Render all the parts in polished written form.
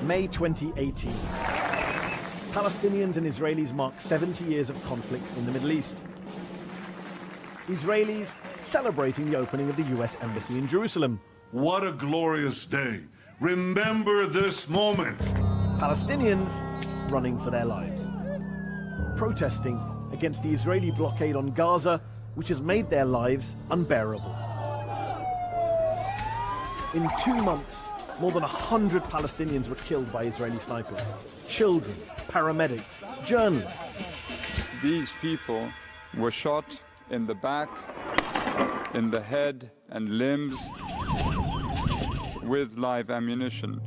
May 2018. Palestinians and Israelis mark 70 years of conflict in the Middle East. Israelis celebrating the opening of the US Embassy in Jerusalem. What a glorious day. Remember this moment. Palestinians running for their lives. Protesting against the Israeli blockade on Gaza, which has made their lives unbearable. In 2 months, more than 100 Palestinians were killed by Israeli snipers. Children, paramedics, journalists. These people were shot in the back, in the head and limbs with live ammunition.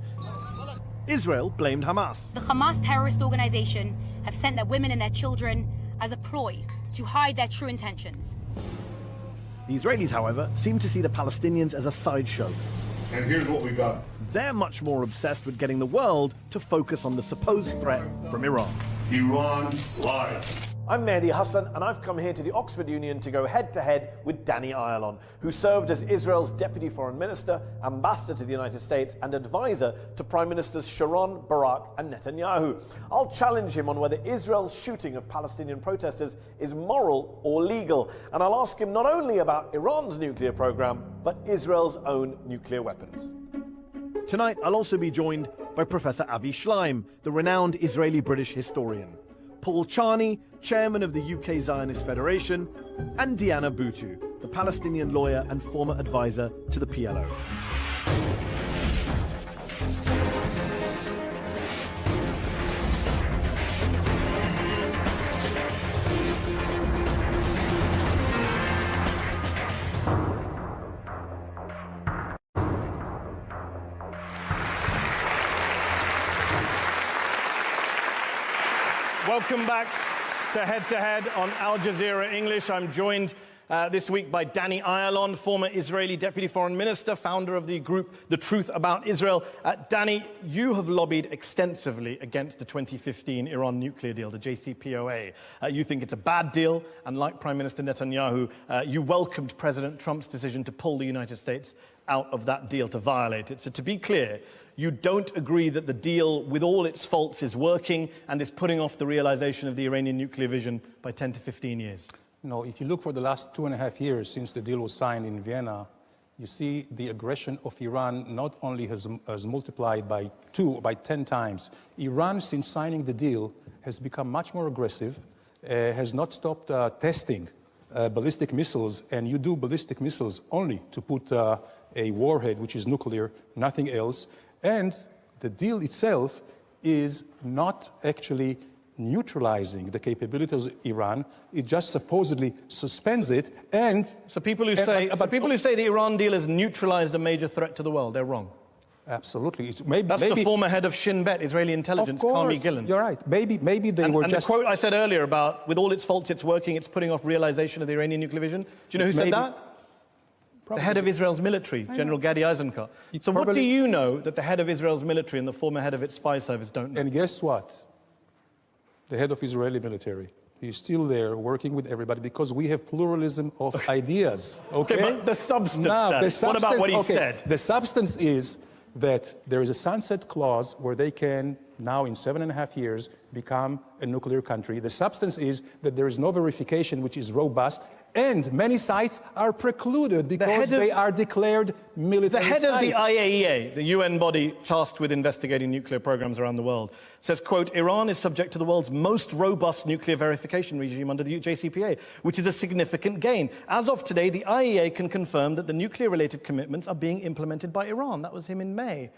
Israel blamed Hamas. The Hamas terrorist organization have sent their women and their children as a ploy to hide their true intentions. The Israelis, however, seem to see the Palestinians as a sideshow. And here's what we got. They're much more obsessed with getting the world to focus on the supposed threat from Iran. Iran lied. I'm Mehdi Hassan, and I've come here to the Oxford Union to go head-to-head with Danny Ayalon, who served as Israel's Deputy Foreign Minister, Ambassador to the United States, and advisor to Prime Ministers Sharon, Barak, and Netanyahu. I'll challenge him on whether Israel's shooting of Palestinian protesters is moral or legal, and I'll ask him not only about Iran's nuclear program, but Israel's own nuclear weapons. Tonight, I'll also be joined by Professor Avi Schleim, the renowned Israeli-British historian, Paul Charney, chairman of the UK Zionist Federation, and Diana Boutou, the Palestinian lawyer and former advisor to the PLO. Welcome back to Head on Al Jazeera English. I'm joined this week by Danny Ayalon, former Israeli Deputy Foreign Minister, founder of the group The Truth About Israel. Danny, you have lobbied extensively against the 2015 Iran nuclear deal, the JCPOA. You think it's a bad deal, and like Prime Minister Netanyahu, you welcomed President Trump's decision to pull the United States out of that deal, to violate it. So to be clear, you don't agree that the deal, with all its faults, is working and is putting off the realization of the Iranian nuclear vision by 10 to 15 years? No, if you look for the last 2.5 years since the deal was signed in Vienna, you see the aggression of Iran not only has multiplied by 10 times. Iran, since signing the deal, has become much more aggressive, has not stopped testing ballistic missiles, and you do ballistic missiles only to put a warhead, which is nuclear, nothing else. And the deal itself is not actually neutralizing the capabilities of Iran. It just supposedly suspends it. And so people who say the Iran deal has neutralized a major threat to the world, they're wrong. Absolutely. That's the former head of Shin Bet, Israeli intelligence, Carmi Gillen. You're right. Maybe they were just... And the quote I said earlier about, with all its faults, it's working, it's putting off realization of the Iranian nuclear vision. Do you know who said that? Probably. The head of Israel's military, General Gadi Eisenkot. So what do you know that the head of Israel's military and the former head of its spy service don't know? And guess what? The head of Israeli military. He's still there working with everybody because we have pluralism of ideas. Okay, but the substance, what about what he said? The substance is that there is a sunset clause where they can now in 7.5 years become a nuclear country. The substance is that there is no verification which is robust, and many sites are precluded because they are declared military sites. The head of the IAEA, the UN body tasked with investigating nuclear programs around the world, says, quote, Iran is subject to the world's most robust nuclear verification regime under the JCPOA, which is a significant gain. As of today, the IAEA can confirm that the nuclear-related commitments are being implemented by Iran. That was him in May.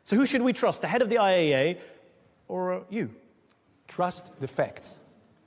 So who should we trust, the head of the IAEA or you? Trust the facts.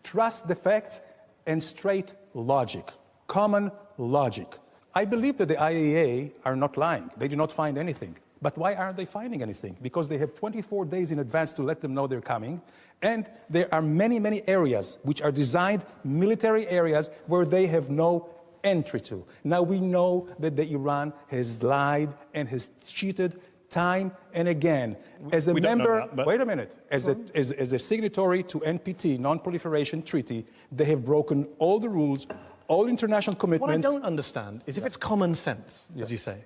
Trust the facts and straight logic, common logic. I believe that the IAEA are not lying. They do not find anything. But why aren't they finding anything? Because they have 24 days in advance to let them know they're coming. And there are many, many areas which are designed military areas where they have no entry to. Now we know that the Iran has lied and has cheated time and again. As a member, wait a minute, as a signatory to NPT, Non-Proliferation Treaty, they have broken all the rules, all international commitments. What I don't understand is if it's common sense, as you say,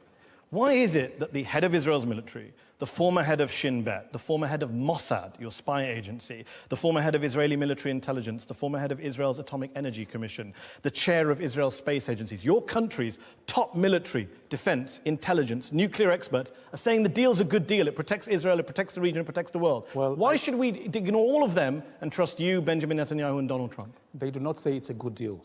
Why is it that the head of Israel's military, the former head of Shin Bet, the former head of Mossad, your spy agency, the former head of Israeli military intelligence, the former head of Israel's Atomic Energy Commission, the chair of Israel's space agencies, your country's top military, defense, intelligence, nuclear experts are saying the deal's a good deal, it protects Israel, it protects the region, it protects the world. Well, why should we ignore all of them and trust you, Benjamin Netanyahu, and Donald Trump? They do not say it's a good deal.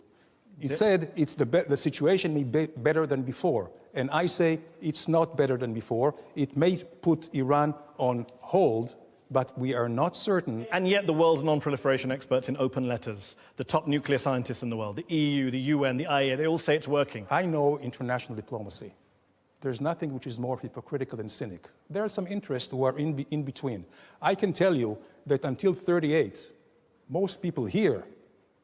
He said it's the situation may be better than before. And I say it's not better than before. It may put Iran on hold, but we are not certain. And yet the world's non-proliferation experts in open letters, the top nuclear scientists in the world, the EU, the UN, the IAEA, they all say it's working. I know international diplomacy. There's nothing which is more hypocritical and cynic. There are some interests who are in between. I can tell you that until 1938, most people here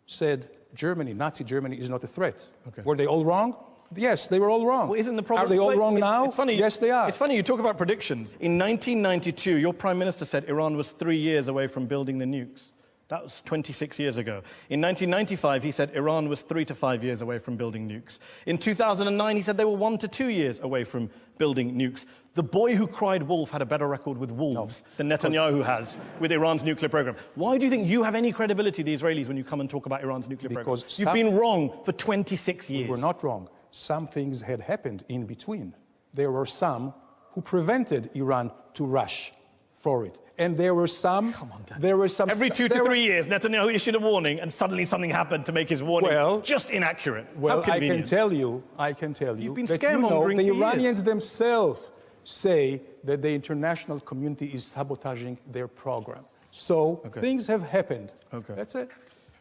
said Germany, Nazi Germany, is not a threat. Okay. Were they all wrong? Yes, they were all wrong. Well, isn't the problem? Are they all wrong now? It's funny. Yes, they are. It's funny you talk about predictions. In 1992, your prime minister said Iran was 3 years away from building the nukes. That was 26 years ago. In 1995, he said Iran was 3 to 5 years away from building nukes. In 2009, he said they were 1 to 2 years away from building nukes. The boy who cried wolf had a better record with wolves than Netanyahu has with Iran's nuclear program. Why do you think you have any credibility, the Israelis, when you come and talk about Iran's nuclear program? You've been wrong for 26 years. We were not wrong. Some things had happened in between. There were some who prevented Iran to rush for it. And there were some... Come on, Dan. There were some... Every 2 to 3 years, Netanyahu issued a warning, and suddenly something happened to make his warning just inaccurate. Well, I can tell you You've been that scaremongering the for Iranians themselves say that the international community is sabotaging their program. So things have happened. Okay. That's it.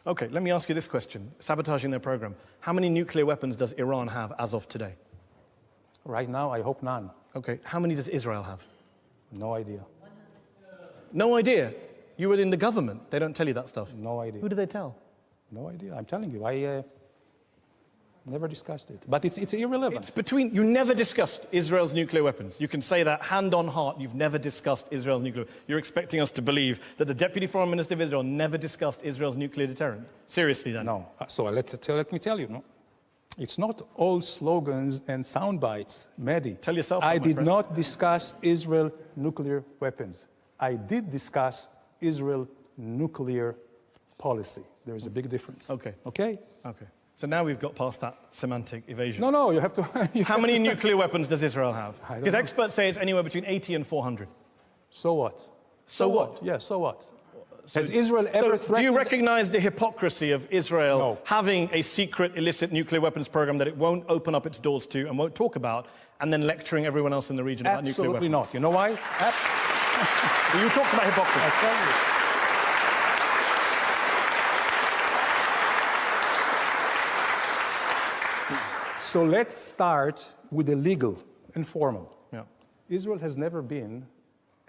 Okay, let me ask you this question. Sabotaging their program. How many nuclear weapons does Iran have as of today? Right now, I hope none. Okay, how many does Israel have? No idea. No idea? You were in the government. They don't tell you that stuff. No idea. Who do they tell? No idea. I'm telling you, I never discussed it. But it's irrelevant. It's between... You never discussed Israel's nuclear weapons. You can say that hand on heart. You've never discussed Israel's nuclear... You're expecting us to believe that the Deputy Foreign Minister of Israel never discussed Israel's nuclear deterrent? Seriously, then? No. So let me tell you, no? It's not all slogans and sound bites, Mehdi. Tell yourself I that, my did friend. not discuss Israel nuclear weapons. I did discuss Israel nuclear policy. There is a big difference. Okay. Okay? Okay. So now we've got past that semantic evasion. No, you have to... How many nuclear weapons does Israel have? Because know. experts say it's anywhere between 80 and 400. So what? So what? Yeah, so what? Has Israel ever threatened... Do you recognize the hypocrisy of Israel having a secret illicit nuclear weapons program that it won't open up its doors to and won't talk about, and then lecturing everyone else in the region about nuclear weapons? Absolutely not. You know why? You talked about hypocrisy. I tell you. So let's start with the legal and formal. Yeah. Israel has never been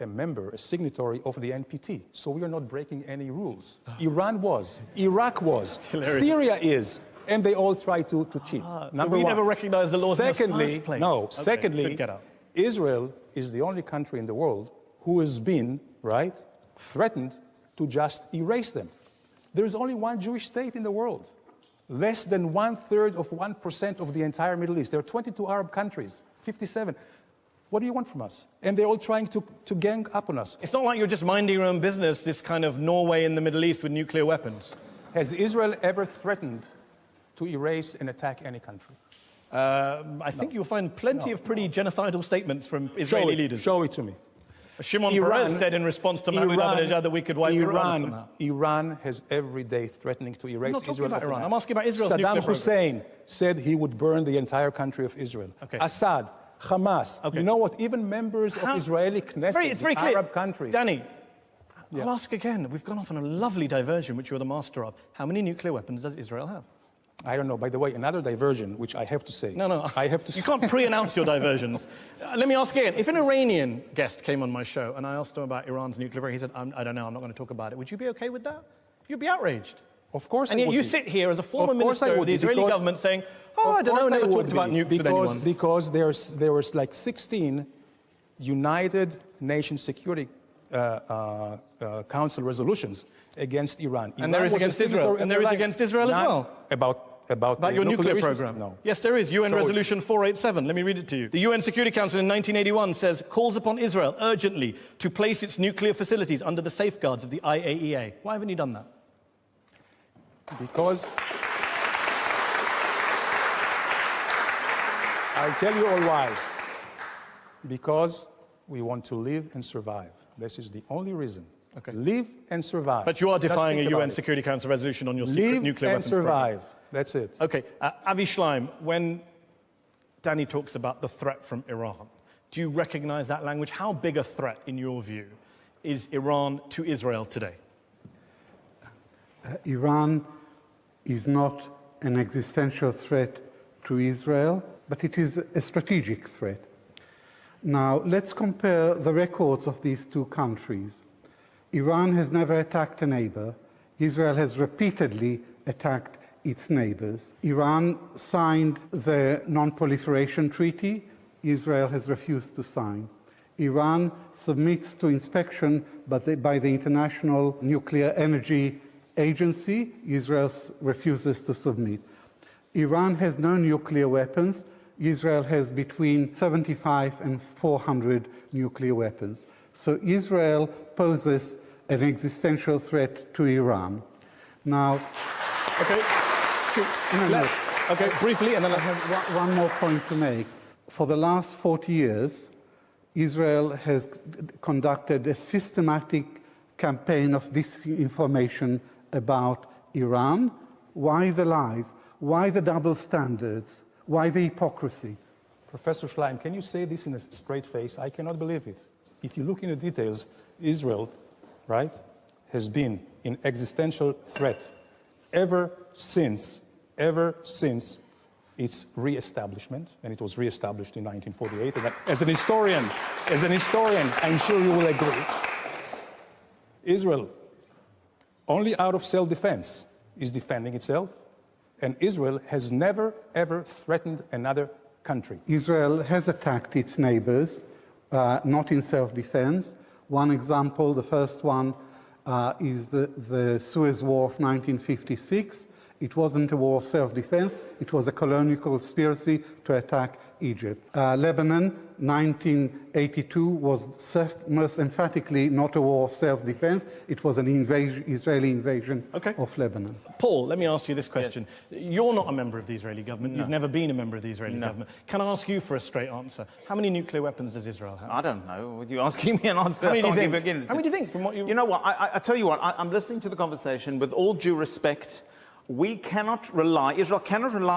a member, a signatory of the NPT, so we are not breaking any rules. Iran was, Iraq was, Syria is, and they all try to cheat. Number we one. Never recognized the laws Secondly, in the first place. No. Okay, Secondly, get out. Israel is the only country in the world who has been, threatened to just erase them. There is only one Jewish state in the world. Less than 1/3 of 1% of the entire Middle East. There are 22 Arab countries, 57. What do you want from us? And they're all trying to gang up on us. It's not like you're just minding your own business, this kind of Norway in the Middle East with nuclear weapons. Has Israel ever threatened to erase and attack any country? I think you'll find plenty of pretty genocidal statements from Israeli leaders. Show it to me. Shimon Peres said in response to Mahmoud Ahmadinejad that we could wipe Iran from that. Iran has every day threatening to erase I'm not Israel. About Iran. I'm asking about Israel's nuclear Saddam program. Hussein said he would burn the entire country of Israel. Okay. Assad, Hamas. Okay. You know what? Even members of Israeli Knesset, it's very clear. Arab countries. Danny, I'll ask again. We've gone off on a lovely diversion, which you're the master of. How many nuclear weapons does Israel have? I don't know. By the way, another diversion, which I have to say. No. I have to You can't pre-announce your diversions. Let me ask again. If an Iranian guest came on my show and I asked him about Iran's nuclear program, he said, I don't know, I'm not going to talk about it. Would you be okay with that? You'd be outraged. Of course and I yet would you be. sit here as a former minister of the Israeli government saying, I don't know, never talked about nukes with anyone. Because there was like 16 United Nations Security Council resolutions against Iran. And there is against Israel. And there is against Israel as well. about your nuclear issues? program? No. Yes, there is. UN So- Resolution 487. Let me read it to you. The UN Security Council in 1981 says, calls upon Israel urgently to place its nuclear facilities under the safeguards of the IAEA. Why haven't you done that? Because I'll tell you all why. Because we want to live and survive. This is the only reason. Okay. Live and survive. But you are Just defying a think UN about it. Security Council resolution on your secret Live nuclear and weapons program. survive. That's it. Okay, Avi Schleim, when Danny talks about the threat from Iran, do you recognize that language? How big a threat, in your view, is Iran to Israel today? Iran is not an existential threat to Israel, but it is a strategic threat. Now, let's compare the records of these two countries. Iran has never attacked a neighbor. Israel has repeatedly attacked its neighbors. Iran signed the Non-Proliferation Treaty. Israel has refused to sign. Iran submits to inspection by the International Nuclear Energy Agency. Israel refuses to submit. Iran has no nuclear weapons. Israel has between 75 and 400 nuclear weapons. So Israel poses an existential threat to Iran. Now, Okay. Okay, briefly, and then I have one more point to make. For the last 40 years, Israel has conducted a systematic campaign of disinformation about Iran. Why the lies? Why the double standards? Why the hypocrisy? Professor Schleim, can you say this in a straight face? I cannot believe it. If you look into details, Israel, right, has been in existential threat ever since its re-establishment, and it was re-established in 1948. And as an historian, I'm sure you will agree. Israel, only out of self-defense, is defending itself, and Israel has never, ever threatened another country. Israel has attacked its neighbors, not in self-defense. One example, the first one, is the Suez War of 1956. It wasn't a war of self-defense. It was a colonial conspiracy to attack Egypt. Lebanon, 1982, was most emphatically not a war of self-defense. It was an Israeli invasion of Lebanon. Paul, let me ask you this question. Yes. You're not a member of the Israeli government. No. You've never been a member of the Israeli government. Can I ask you for a straight answer? How many nuclear weapons does Israel have? I don't know. Would you asking me an answer? How many do you think? How many do you think? From what you know what? I tell you what. I'm listening to the conversation. With all due respect, Israel cannot rely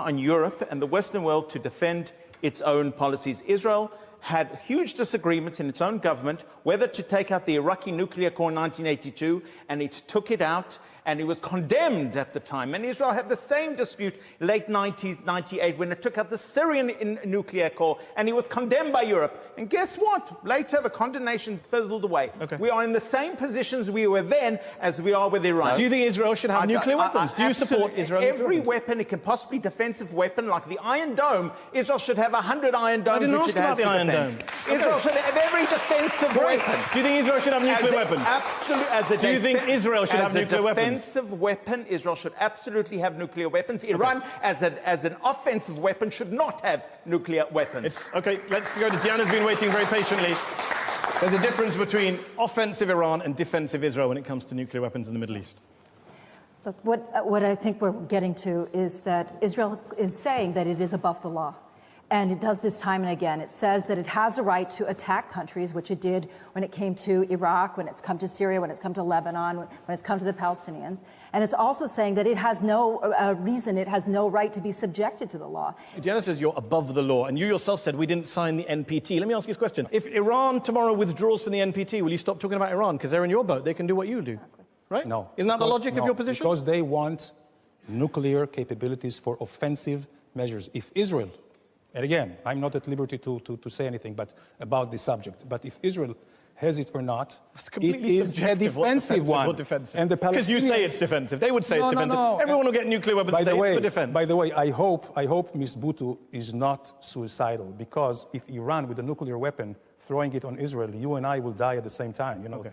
on Europe and the Western world to defend its own policies. Israel had huge disagreements in its own government whether to take out the Iraqi nuclear core in 1982, and it took it out, and it was condemned at the time. And Israel had the same dispute late 1998 when it took out the Syrian nuclear core, and it was condemned by Europe. And guess what? Later, the condemnation fizzled away. Okay. We are in the same positions we were then as we are with Iran. Do you think Israel should have nuclear weapons? Do you support Israel? Every weapon, it can possibly defensive weapon, like the Iron Dome, Israel should have 100 Iron Domes. I didn't ask about the Iron Dome. Israel should have every defensive weapon. Do you think Israel should have nuclear weapons? Absolutely. Do you think Israel should have nuclear weapons? Defensive weapon, Israel should absolutely have nuclear weapons. Iran, as an offensive weapon, should not have nuclear weapons. Okay, let's go to Diana's been waiting very patiently. There's a difference between offensive Iran and defensive Israel when it comes to nuclear weapons in the Middle East. Look, what I think we're getting to is that Israel is saying that it is above the law. And it does this time and again. It says that it has a right to attack countries, which it did when it came to Iraq, when it's come to Syria, when it's come to Lebanon, when it's come to the Palestinians. And it's also saying that it has no reason, it has no right to be subjected to the law. Diana says you're above the law, and you yourself said we didn't sign the NPT. Let me ask you this question. If Iran tomorrow withdraws from the NPT, will you stop talking about Iran? Because they're in your boat. They can do what you do. Exactly. Right? No. Isn't that the logic of your position? Because they want nuclear capabilities for offensive measures. If Israel, and again, I'm not at liberty to say anything about this subject, but if Israel has it or not, it is a defensive one. And the Palestinians, because you say it's defensive. They would say it's defensive. No. Everyone will get nuclear weapons and say it's for defense. By the way, I hope Ms. Bhutto is not suicidal, because if Iran with a nuclear weapon throwing it on Israel, you and I will die at the same time. You know. Okay.